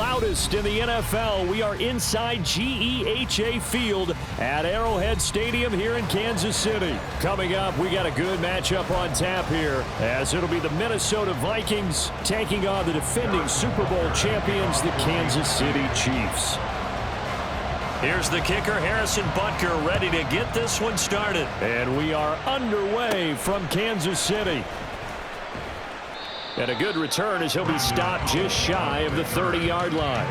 loudest in the NFL. We are inside GEHA Field at Arrowhead Stadium here in Kansas City. Coming up, we got a good matchup on tap here, as it'll be the Minnesota Vikings taking on the defending Super Bowl champions, the Kansas City Chiefs. Here's the kicker, Harrison Butker, ready to get this one started. And we are underway from Kansas City. And a good return as he'll be stopped just shy of the 30-yard line.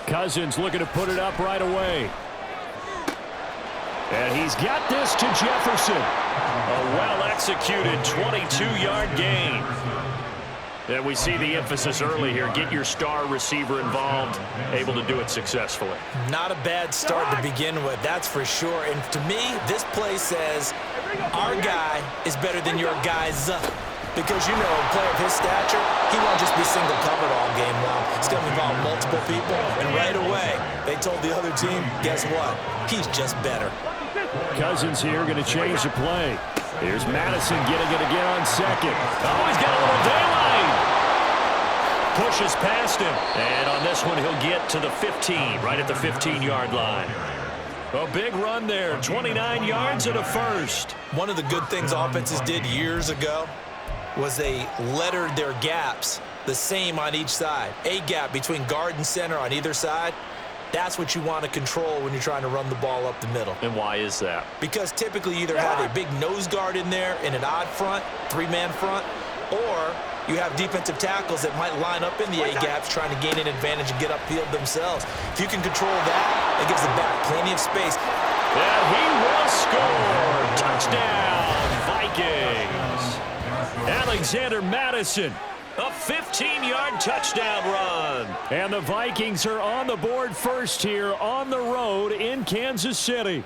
Cousins looking to put it up right away. And he's got this to Jefferson. A well-executed 22-yard gain. And we see the emphasis early here. Get your star receiver involved, able to do it successfully. Not a bad start to begin with, that's for sure. And to me, this play says our guy is better than your guy's. Because, you know, a player of his stature, he won't just be single covered all game long. It's going to involve multiple people. And right away, they told the other team, guess what? He's just better. Cousins here going to change the play. Here's Madison getting it again on second. Oh, he's got a little daylight. Pushes past him. And on this one, he'll get to the 15, right at the 15-yard line. A big run there, 29 yards and a first. One of the good things offenses did years ago was they lettered their gaps the same on each side. A gap between guard and center on either side. That's what you want to control when you're trying to run the ball up the middle. And why is that? Because typically you either have a big nose guard in there in an odd front, three-man front, or you have defensive tackles that might line up in the A-gaps trying to gain an advantage and get upfield themselves. If you can control that, it gives the back plenty of space. And he will score. Touchdown, Vikings. Alexander Madison, a 15-yard touchdown run. And the Vikings are on the board first here on the road in Kansas City.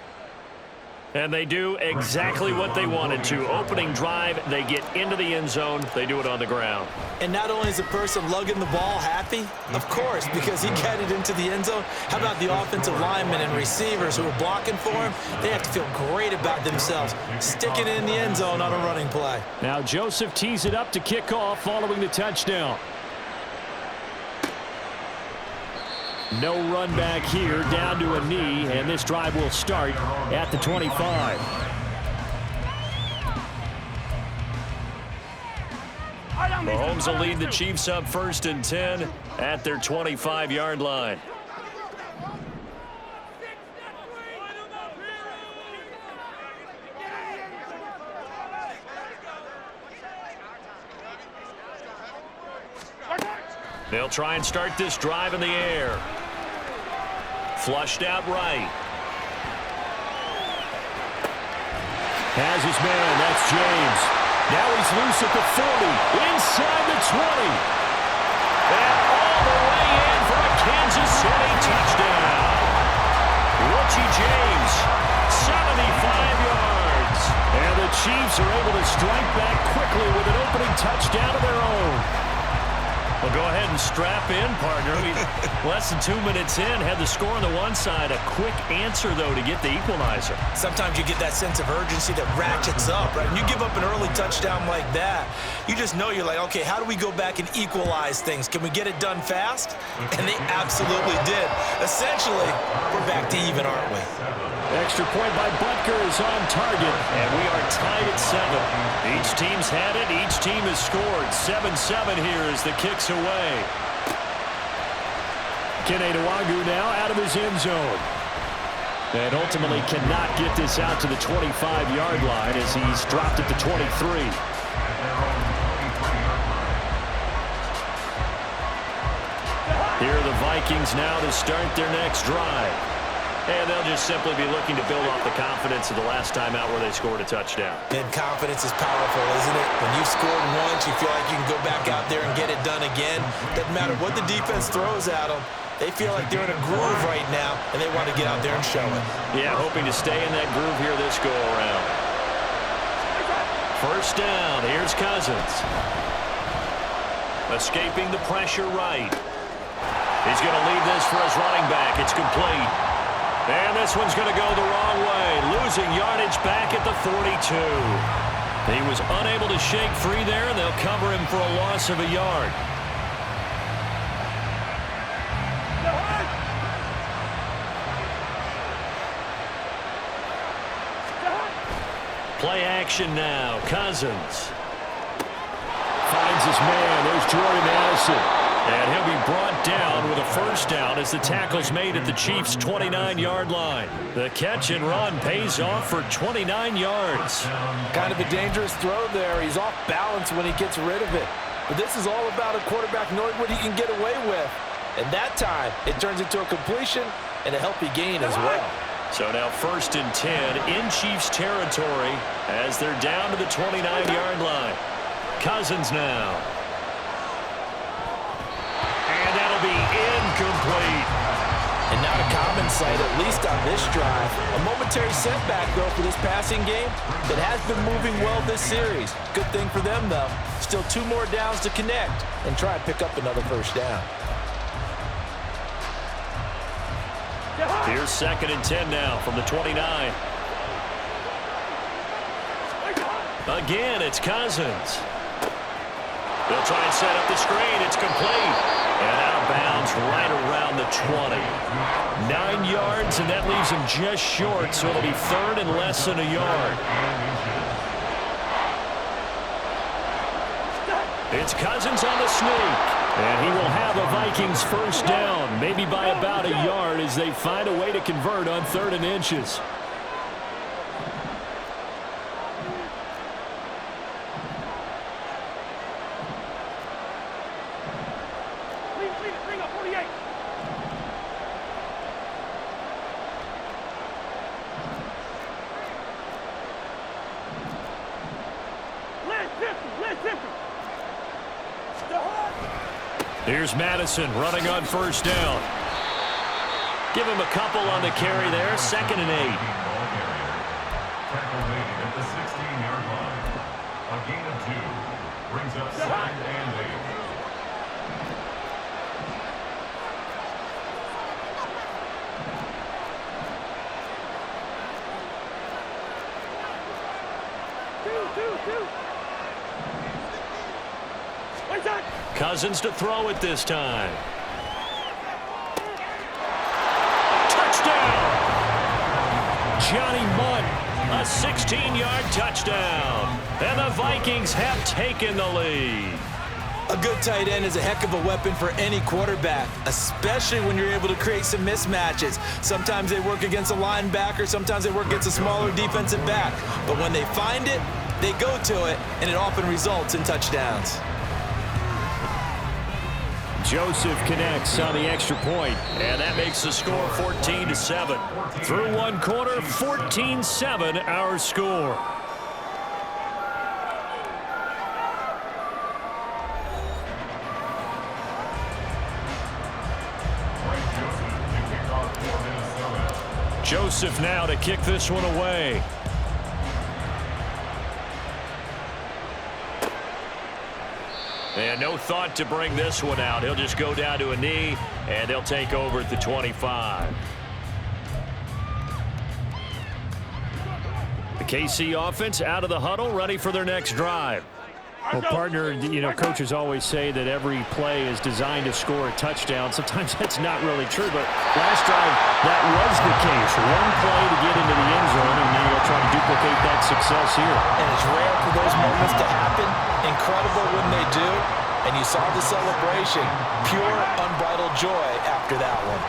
And they do exactly what they wanted to. Opening drive, they get into the end zone. They do it on the ground. And not only is the person lugging the ball happy, of course, because he got it into the end zone. How about the offensive linemen and receivers who are blocking for him? They have to feel great about themselves, sticking it in the end zone on a running play. Now Joseph tees it up to kick off following the touchdown. No run back here, down to a knee, and this drive will start at the 25. Mahomes will lead the Chiefs up 1st and 10 at their 25-yard line. They'll try and start this drive in the air. Flushed out right. Has his man. That's James. Now he's loose at the 40. Inside the 20. And all the way in for a Kansas City touchdown. Richie James, 75 yards. And the Chiefs are able to strike back quickly with an opening touchdown of their own. Well, go ahead and strap in, partner. Less than 2 minutes in, had the score on the one side. A quick answer, though, to get the equalizer. Sometimes you get that sense of urgency that ratchets up, right? When you give up an early touchdown like that, you just know you're like, okay, how do we go back and equalize things? Can we get it done fast? And they absolutely did. Essentially, we're back to even, aren't we? Extra point by Butker is on target, and we are tied at 7. Each team's had it. Each team has scored. 7-7 here as the kick's away. Kenedawagu now out of his end zone. And ultimately cannot get this out to the 25-yard line as he's dropped at the 23. Here are the Vikings now to start their next drive. And they'll just simply be looking to build off the confidence of the last time out where they scored a touchdown. And confidence is powerful, isn't it? When you've scored once, you feel like you can go back out there and get it done again. Doesn't matter what the defense throws at them. They feel like they're in a groove right now, and they want to get out there and show it. Yeah, hoping to stay in that groove here this go-around. First down, here's Cousins. Escaping the pressure right. He's going to leave this for his running back. It's complete. And this one's going to go the wrong way. Losing yardage back at the 42. He was unable to shake free there, and they'll cover him for a loss of a yard. Play action now. Cousins finds his man. There's Jordan Addison. And he'll be brought down with a first down as the tackle's made at the Chiefs' 29-yard line. The catch and run pays off for 29 yards. Kind of a dangerous throw there. He's off balance when he gets rid of it. But this is all about a quarterback knowing what he can get away with. And that time, it turns into a completion and a healthy gain as well. So now 1st and 10 in Chiefs territory as they're down to the 29-yard line. Cousins now. And that'll be incomplete. And not a common sight, at least on this drive. A momentary setback, though, for this passing game that has been moving well this series. Good thing for them, though. Still 2 more downs to connect and try and pick up another first down. Here's 2nd and 10 now from the 29. Again, it's Cousins. They'll try and set up the screen. It's complete. And out of bounds right around the 20. 9 yards, and that leaves him just short, so it'll be 3rd and less than a yard. It's Cousins on the sneak. And he will have a Vikings first down, maybe by about a yard as they find a way to convert on 3rd and inches. Here's Madison running on first down. Give him a couple on the carry there. 2nd and 8. At the 16-yard line. A gain of 2 brings up 2nd and 8. Cousins to throw it this time. Touchdown! Johnny Munt, a 16-yard touchdown. And the Vikings have taken the lead. A good tight end is a heck of a weapon for any quarterback, especially when you're able to create some mismatches. Sometimes they work against a linebacker, sometimes they work against a smaller defensive back. But when they find it, they go to it, and it often results in touchdowns. Joseph connects on the extra point, and that makes the score 14-7. Through one quarter, 14-7 our score. Joseph now to kick this one away. And no thought to bring this one out. He'll just go down to a knee, and they'll take over at the 25. The KC offense out of the huddle, ready for their next drive. Well, partner, you know, coaches always say that every play is designed to score a touchdown. Sometimes that's not really true, but last drive, that was the case. One play to get into the end zone, and then they'll try to duplicate that success here. And it's rare for those moments to happen. Incredible when they do. And you saw the celebration. Pure, unbridled joy after that one.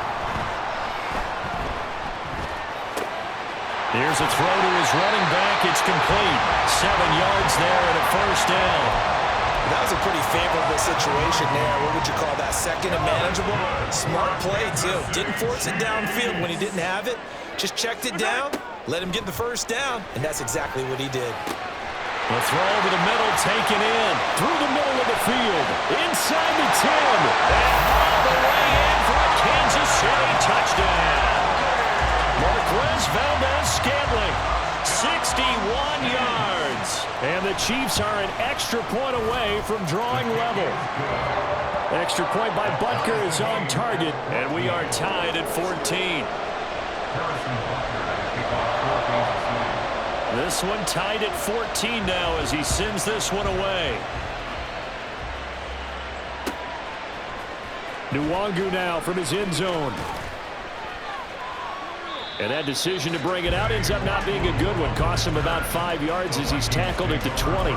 Here's a throw to his running back. It's complete. 7 yards there and a first down. That was a pretty favorable situation there. What would you call that? Second and manageable? Smart play, too. Didn't force it downfield when he didn't have it. Just checked it down, let him get the first down, and that's exactly what he did. The throw over the middle, taken in. Through the middle of the field. Inside the 10. And all the way in for a Kansas City touchdown. Marquez Valdez-Scantling, 61 yards. And the Chiefs are an extra point away from drawing level. Extra point by Butker is on target, and we are tied at 14. This one tied at 14 now as he sends this one away. Nwangu now from his end zone. And that decision to bring it out ends up not being a good one. Costs him about 5 yards as he's tackled at the 20.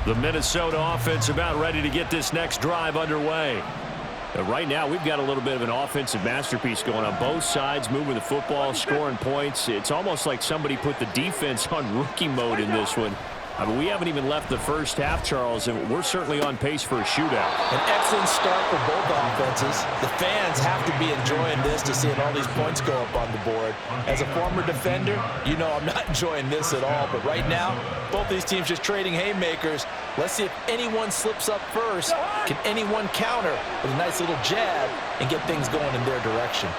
The Minnesota offense about ready to get this next drive underway. Right now, we've got a little bit of an offensive masterpiece going on both sides, moving the football, scoring points. It's almost like somebody put the defense on rookie mode in this one. I mean, we haven't even left the first half, Charles, and we're certainly on pace for a shootout. An excellent start for both offenses. The fans have to be enjoying this to seeing all these points go up on the board. As a former defender, you know I'm not enjoying this at all. But right now, both these teams just trading haymakers. Let's see if anyone slips up first. Can anyone counter with a nice little jab and get things going in their direction?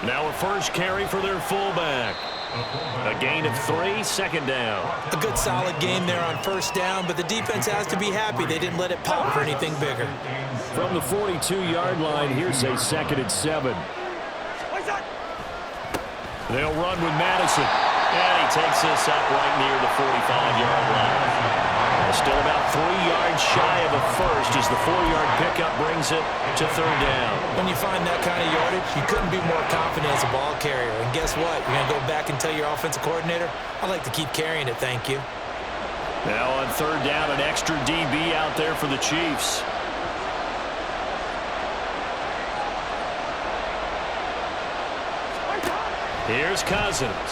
Now a first carry for their fullback. A gain of 3, second down. A good solid game there on first down, but the defense has to be happy they didn't let it pop for anything bigger. From the 42-yard line, here's a 2nd and 7. They'll run with Madison. And he takes this up right near the 45-yard line. Still about 3 yards shy of a first as the 4-yard pickup brings it to third down. When you find that kind of yardage, you couldn't be more confident as a ball carrier. And guess what? You're going to go back and tell your offensive coordinator, I'd like to keep carrying it, thank you. Now on third down, an extra DB out there for the Chiefs. Here's Cousins.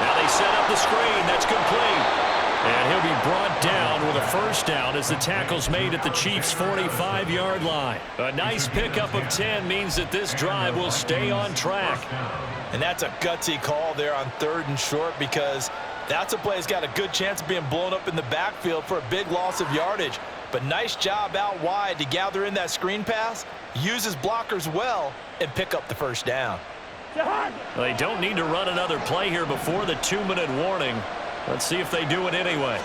Now they set up the screen. That's complete. And he'll be brought down with a first down as the tackle's made at the Chiefs' 45-yard line. A nice pickup of 10 means that this drive will stay on track. And that's a gutsy call there on 3rd and short because that's a play that's got a good chance of being blown up in the backfield for a big loss of yardage. But nice job out wide to gather in that screen pass, use his blockers well, and pick up the first down. They don't need to run another play here before the 2-minute warning. Let's see if they do it anyway.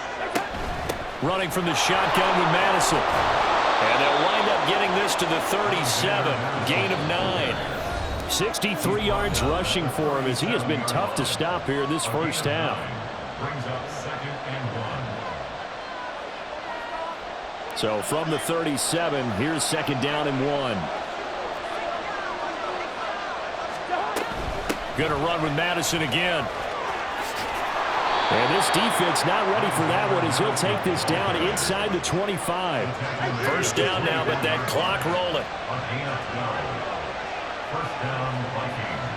Running from the shotgun with Madison. And they'll wind up getting this to the 37. Gain of 9. 63 yards rushing for him as he has been tough to stop here this first half. Brings up 2nd and 1. So from the 37, here's 2nd down and 1. Going to run with Madison again. And this defense not ready for that one as he'll take this down inside the 25. First down now, but that clock rolling. On gain of 12. First down, Vikings.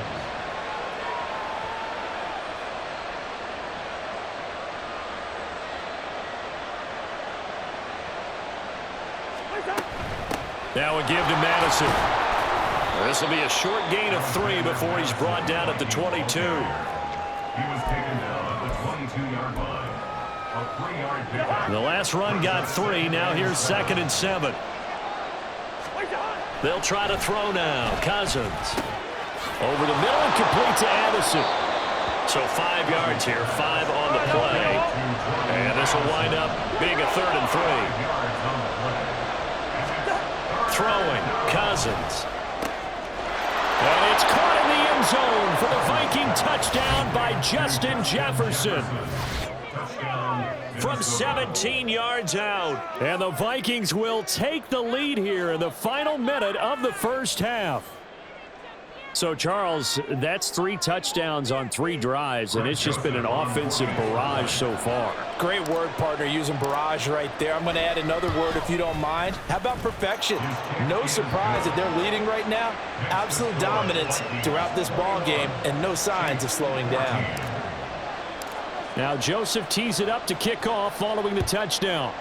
Now a give to Madison. This will be a short gain of 3 before he's brought down at the 22. He was taken down at the 22-yard line. A 3-yard pickup. The last run got 3. Now here's 2nd and 7. They'll try to throw now. Cousins. Over the middle and complete to Addison. So 5 yards here, 5 on the play. And this will wind up being a 3rd and 3. Throwing, Cousins. And it's caught in the end zone for the Viking touchdown by Justin Jefferson. From 17 yards out. And the Vikings will take the lead here in the final minute of the first half. So, Charles, that's 3 touchdowns on 3 drives, and it's just been an offensive barrage so far. Great word, partner, using barrage right there. I'm going to add another word if you don't mind. How about perfection? No surprise that they're leading right now. Absolute dominance throughout this ball game and no signs of slowing down. Now Joseph tees it up to kick off following the touchdown.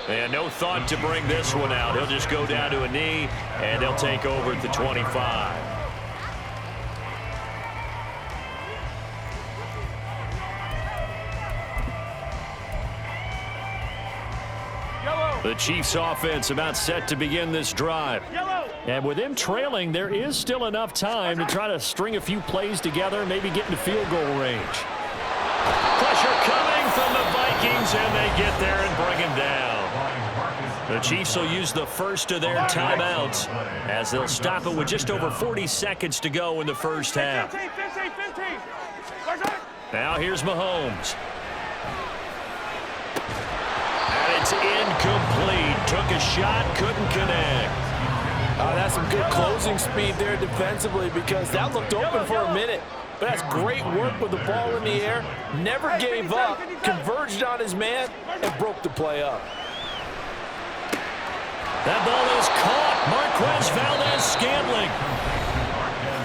And no thought to bring this one out. He'll just go down to a knee, and they'll take over at the 25. The Chiefs offense about set to begin this drive. And with them trailing, there is still enough time to try to string a few plays together, maybe get into field goal range. Pressure coming from the Vikings, and they get there and bring him down. The Chiefs will use the first of their timeouts as they'll stop it with just over 40 seconds to go in the first half. Now here's Mahomes. And it's incomplete. Took a shot, couldn't connect. That's some good closing speed there defensively because that looked open for a minute. But that's great work with the ball in the air. Never gave up, converged on his man, and broke the play up. That ball is caught. Marquez Valdes-Scantling.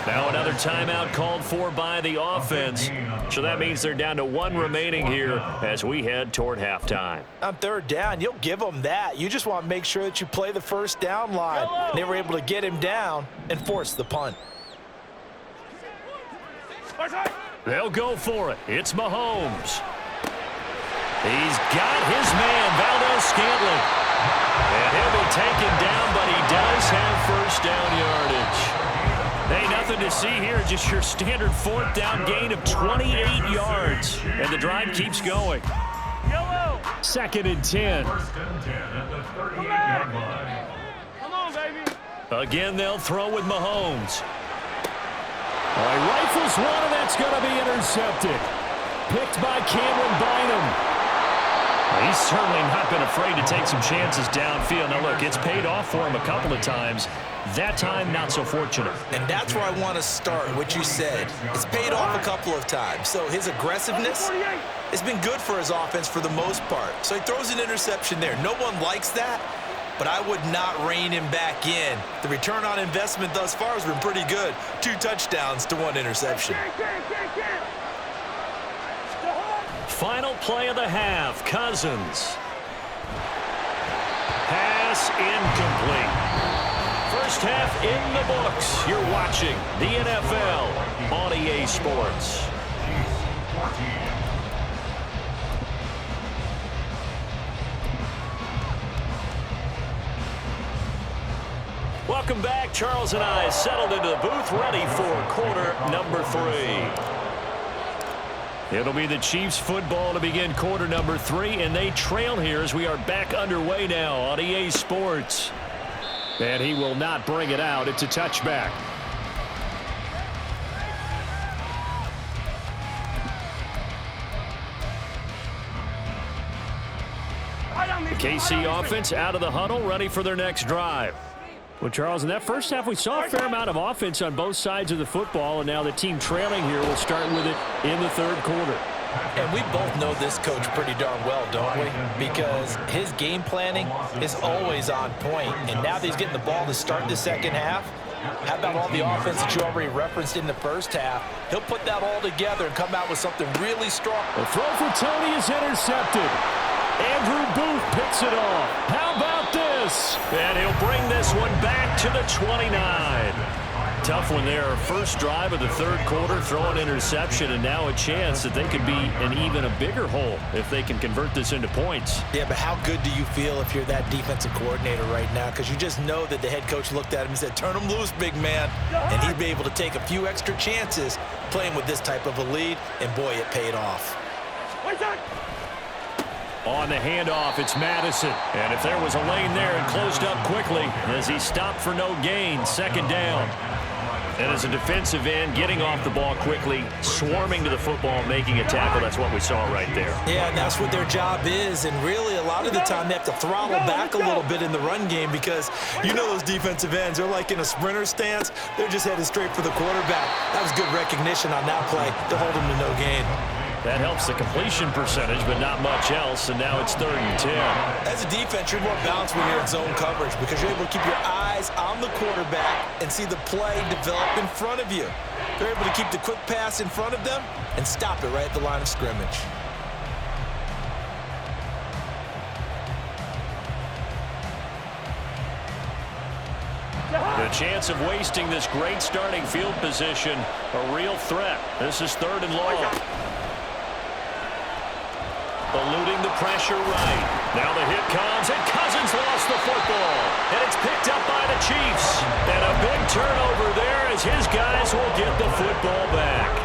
Now another timeout called for by the offense. So that means they're down to 1 remaining here as we head toward halftime. On third down, you'll give them that. You just want to make sure that you play the first down line. They were able to get him down and force the punt. They'll go for it. It's Mahomes. He's got his man, Valdes-Scantling. And he'll be taken down, but he does have first down yardage. Hey, nothing to see here, just your standard 4th down gain of 28 yards. And the drive keeps going. 2nd and 10. First and 10 at the 38-yard line. Come on, baby. Again, they'll throw with Mahomes. He rifles one, and that's going to be intercepted. Picked by Cameron Bynum. He's certainly not been afraid to take some chances downfield. Now, look, it's paid off for him a couple of times. That time, not so fortunate. And that's where I want to start, what you said. It's paid off a couple of times. So his aggressiveness has been good for his offense for the most part. So he throws an interception there. No one likes that, but I would not rein him back in. The return on investment thus far has been pretty good. 2 touchdowns to 1 interception. Final play of the half, Cousins. Pass incomplete. First half in the books. You're watching the NFL on EA Sports. Welcome back. Charles and I settled into the booth, ready for quarter number 3. It'll be the Chiefs football to begin quarter number 3, and they trail here as we are back underway now on EA Sports. And he will not bring it out. It's a touchback. The KC offense out of the huddle, ready for their next drive. Well, Charles, in that first half, we saw a fair amount of offense on both sides of the football, and now the team trailing here will start with it in the third quarter. And we both know this coach pretty darn well, don't we? Because his game planning is always on point, and now that he's getting the ball to start the second half, how about all the offense that you already referenced in the first half? He'll put that all together and come out with something really strong. The throw for Tony is intercepted. Andrew Booth picks it off. How about this? And he'll bring this one back to the 29. Tough one there. First drive of the third quarter, throw an interception, and now a chance that they could be in even a bigger hole if they can convert this into points. Yeah, but how good do you feel if you're that defensive coordinator right now? Because you just know that the head coach looked at him and said, turn him loose, big man. And he'd be able to take a few extra chances playing with this type of a lead, and boy, it paid off. On the handoff, it's Madison. And if there was a lane there, it closed up quickly as he stopped for no gain. Second down. And as a defensive end, getting off the ball quickly, swarming to the football, making a tackle, that's what we saw right there. Yeah, and that's what their job is. And really, a lot of the time, they have to throttle back a little bit in the run game because you know those defensive ends, they're like in a sprinter stance. They're just headed straight for the quarterback. That was good recognition on that play to hold them to no gain. That helps the completion percentage, but not much else, and now it's 3rd and 10. As a defense, you're more balanced when you're in zone coverage because you're able to keep your eyes on the quarterback and see the play develop in front of you. They're able to keep the quick pass in front of them and stop it right at the line of scrimmage. The chance of wasting this great starting field position, a real threat. This is 3rd and long. Eluding the pressure right. Now the hit comes, and Cousins lost the football. And it's picked up by the Chiefs. And a big turnover there as his guys will get the football back.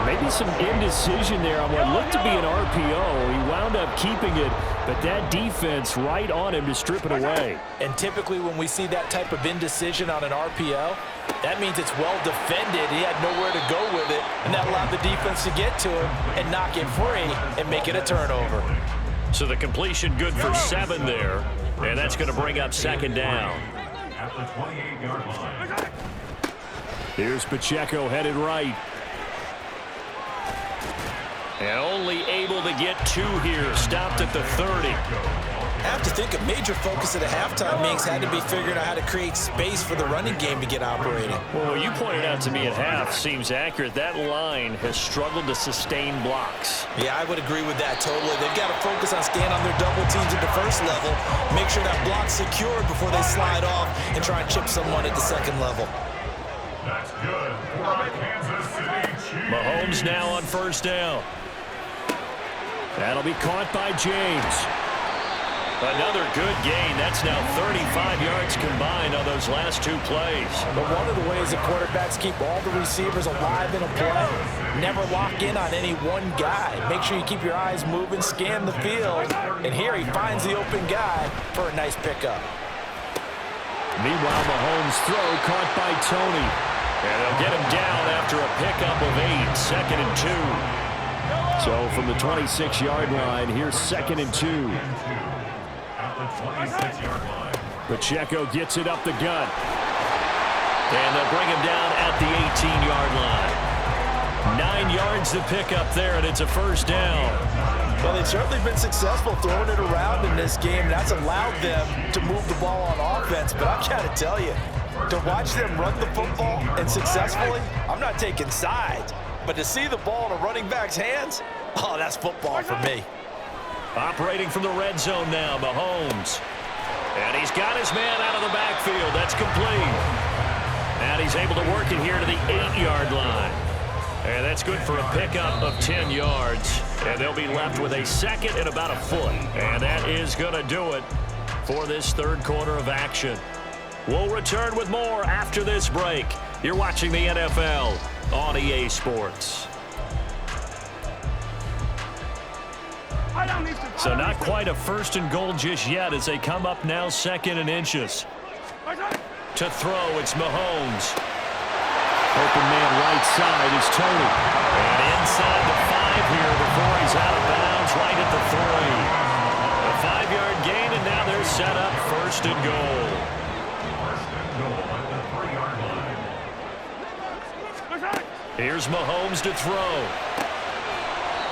Maybe some indecision there on what looked to be an RPO. He wound up keeping it, but that defense right on him to strip it away. And typically when we see that type of indecision on an RPO, that means it's well defended. He had nowhere to go with it, and that allowed the defense to get to him and knock it free and make it a turnover. So the completion good for 7 there, and that's going to bring up 2nd down. At the 28-yard line. Here's Pacheco headed right. And only able to get 2 here, stopped at the 30. I have to think a major focus at the halftime means had to be figuring out how to create space for the running game to get operating. Well, what you pointed out to me at half seems accurate. That line has struggled to sustain blocks. Yeah, I would agree with that totally. They've got to focus on staying on their double teams at the first level, make sure that block's secured before they slide off and try and chip someone at the 2nd level. That's good for the Kansas City Chiefs. Mahomes now on 1st down. That'll be caught by James. Another good gain. That's now 35 yards combined on those last 2 plays. But one of the ways that quarterbacks keep all the receivers alive in a play, never lock in on any one guy. Make sure you keep your eyes moving, scan the field, and here he finds the open guy for a nice pickup. Meanwhile, Mahomes' throw caught by Tony. And they'll get him down after a pickup of 8, 2nd and 2. So from the 26-yard line, here's 2nd and 2. At the 26-yard line. Pacheco gets it up the gut. And they'll bring him down at the 18-yard line. 9 yards to pick up there, and it's a 1st down. Well, they've certainly been successful throwing it around in this game. That's allowed them to move the ball on offense. But I've got to tell you, to watch them run the football and successfully, I'm not taking sides. But to see the ball in a running back's hands, oh, that's football for me. Operating from the red zone now, Mahomes. And he's got his man out of the backfield. That's complete. And he's able to work it here to the 8-yard line. And that's good for a pickup of 10 yards. And they'll be left with a 2nd and about a foot. And that is going to do it for this 3rd quarter of action. We'll return with more after this break. You're watching the NFL on EA Sports. So not quite a 1st and goal just yet as they come up now 2nd and inches. To throw, it's Mahomes. Open man right side is Tony. And inside the 5 here before he's out of bounds right at the 3. A 5-yard gain, and now they're set up 1st and goal. 1st and goal at the 3-yard line. Here's Mahomes to throw.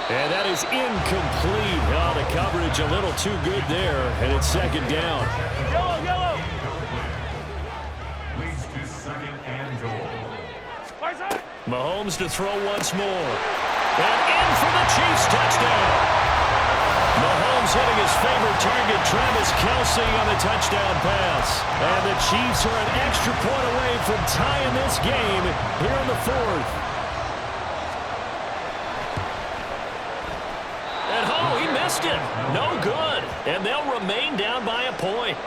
And that is incomplete. Oh, the coverage a little too good there, and it's 2nd down. Yellow. Leads to 2nd and goal. Mahomes to throw once more. And in for the Chiefs touchdown. Mahomes hitting his favorite target, Travis Kelce, on the touchdown pass. And the Chiefs are an extra point away from tying this game here in the 4th. And oh, he missed it. No good. And they'll remain down by a point.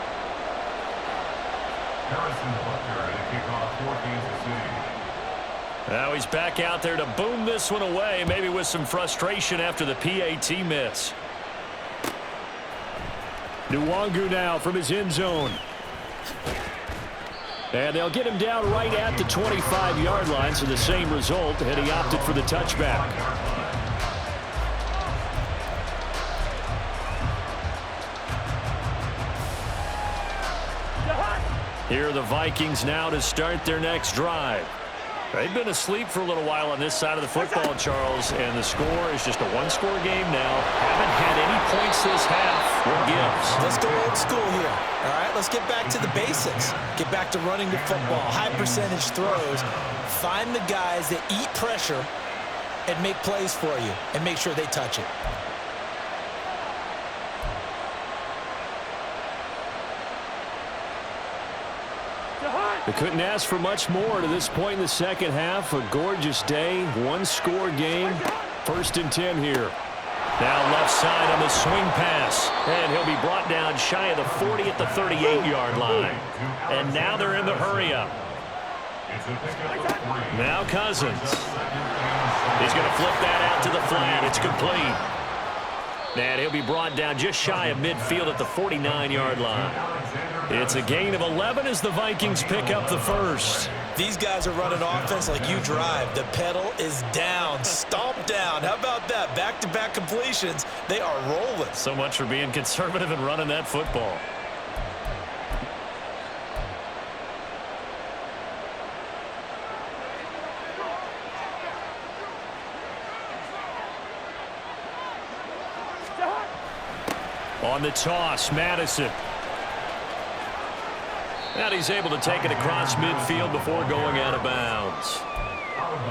Harrison Butker to kick off for Kansas City. Now he's back out there to boom this one away, maybe with some frustration after the PAT miss. Nwangu now from his end zone. And they'll get him down right at the 25-yard line, so the same result, and he opted for the touchback. Here are the Vikings now to start their next drive. They've been asleep for a little while on this side of the football, Charles, and the score is just a one-score game now. Haven't had any points this half. What gives? Let's go old school here. All right, let's get back to the basics. Get back to running the football, high-percentage throws. Find the guys that eat pressure and make plays for you and make sure they touch it. They couldn't ask for much more to this point in the second half. A gorgeous day, one-score game. 1st and 10 here. Now left side on the swing pass. And he'll be brought down shy of the 40 at the 38-yard line. And now they're in the hurry-up. Now Cousins. He's going to flip that out to the flat. It's complete. And he'll be brought down just shy of midfield at the 49-yard line. It's a gain of 11 as the Vikings pick up the first. These guys are running offense like you drive. The pedal is down, stomped down. How about that? Back-to-back completions. They are rolling. So much for being conservative and running that football. On the toss, Madison. And he's able to take it across midfield before going out of bounds.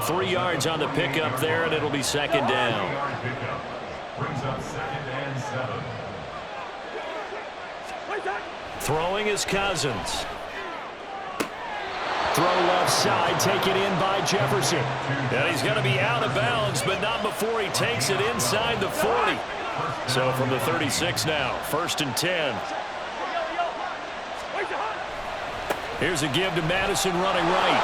3 yards on the pickup there, and it'll be second down. Brings up 2nd and 7. Throwing is Cousins. Throw left side, taken in by Jefferson. And he's going to be out of bounds, but not before he takes it inside the 40. So from the 36 now, 1st and 10. Here's a give to Madison running right.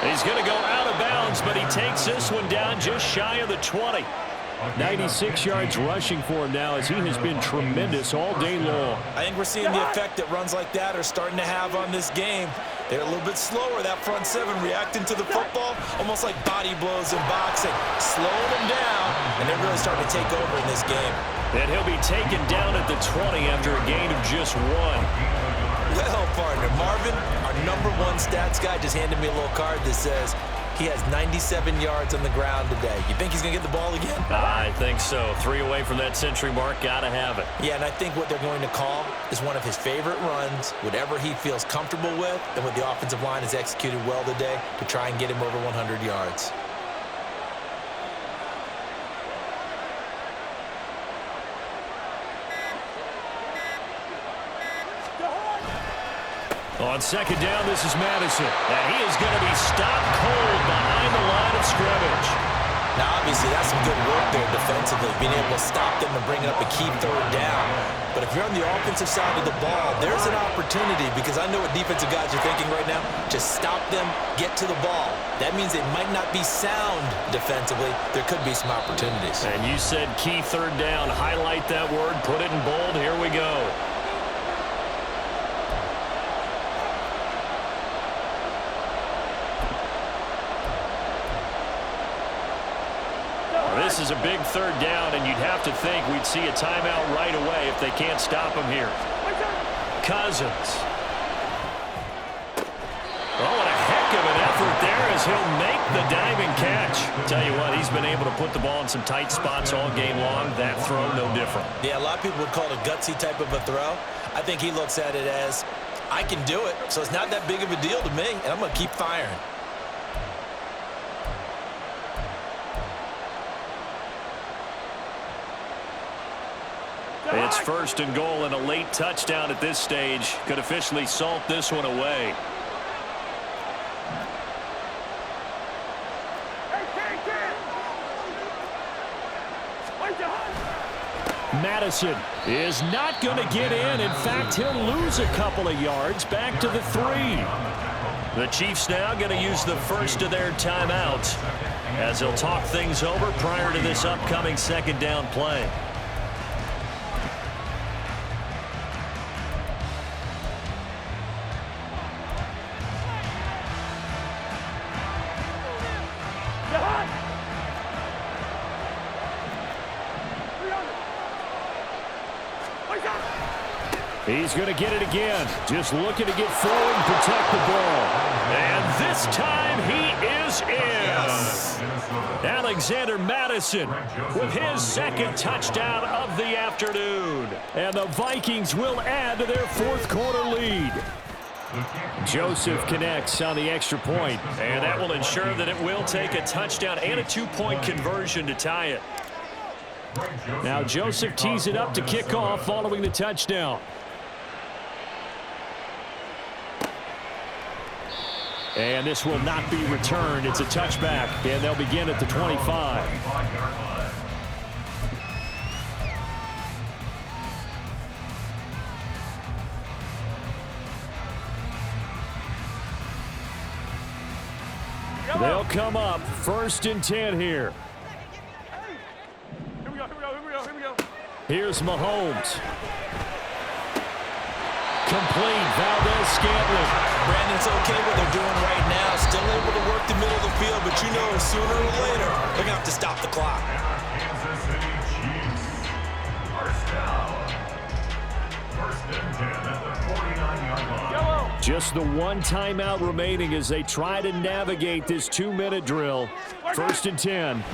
He's going to go out of bounds, but he takes this one down just shy of the 20. 96 yards rushing for him now as he has been tremendous all day long. I think we're seeing the effect that runs like that are starting to have on this game. They're a little bit slower, that front seven, reacting to the football, almost like body blows in boxing, slowing them down, and they're really starting to take over in this game. And he'll be taken down at the 20 after a gain of just 1. Well, partner, Marvin, our #1 stats guy, just handed me a little card that says he has 97 yards on the ground today. You think he's going to get the ball again? I think so. 3 away from that century mark. Got to have it. Yeah, and I think what they're going to call is one of his favorite runs, whatever he feels comfortable with, and what the offensive line has executed well today to try and get him over 100 yards. On second down, this is Madison. And he is going to be stopped cold behind the line of scrimmage. Now, obviously, that's some good work there defensively, being able to stop them and bring up a key 3rd down. But if you're on the offensive side of the ball, there's an opportunity, because I know what defensive guys are thinking right now. Just stop them, get to the ball. That means they might not be sound defensively. There could be some opportunities. And you said key 3rd down. Highlight that word. Put it in bold. Here we go. This is a big 3rd down, and you'd have to think we'd see a timeout right away if they can't stop him here. Cousins. Oh, what a heck of an effort there as he'll make the diving catch. Tell you what, he's been able to put the ball in some tight spots all game long. That throw, no different. Yeah, a lot of people would call it a gutsy type of a throw. I think he looks at it as, I can do it, so it's not that big of a deal to me, and I'm going to keep firing. It's 1st and goal, and a late touchdown at this stage could officially salt this one away. Madison is not going to get in. In fact, he'll lose a couple of yards back to the 3. The Chiefs now going to use the first of their timeouts as they'll talk things over prior to this upcoming 2nd down play. He's going to get it again. Just looking to get forward and protect the ball. And this time he is in. Alexander Madison with his second touchdown of the afternoon. And the Vikings will add to their fourth quarter lead. Joseph connects on the extra point. And that will ensure that it will take a touchdown and a two-point conversion to tie it. Now Joseph tees it up to kick off following the touchdown. And this will not be returned. It's a touchback, and they'll begin at the 25. They'll come up 1st and 10 here. Here's Mahomes. Complete. Valdez-Scantling. Brandon, it's okay what they're doing right now. Still able to work the middle of the field, but you know sooner or later they're going to have to stop the clock. Kansas City Chiefs. First down. 1st and 10 at the 49-yard line. Just the one timeout remaining as they try to navigate this 2-minute drill. 1st and 10.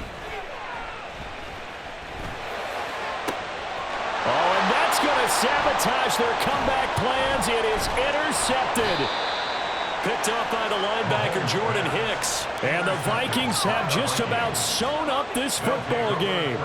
Oh, and that's going to sabotage their comeback plans. It is intercepted. Picked up by the linebacker, Jordan Hicks. And the Vikings have just about sewn up this football game.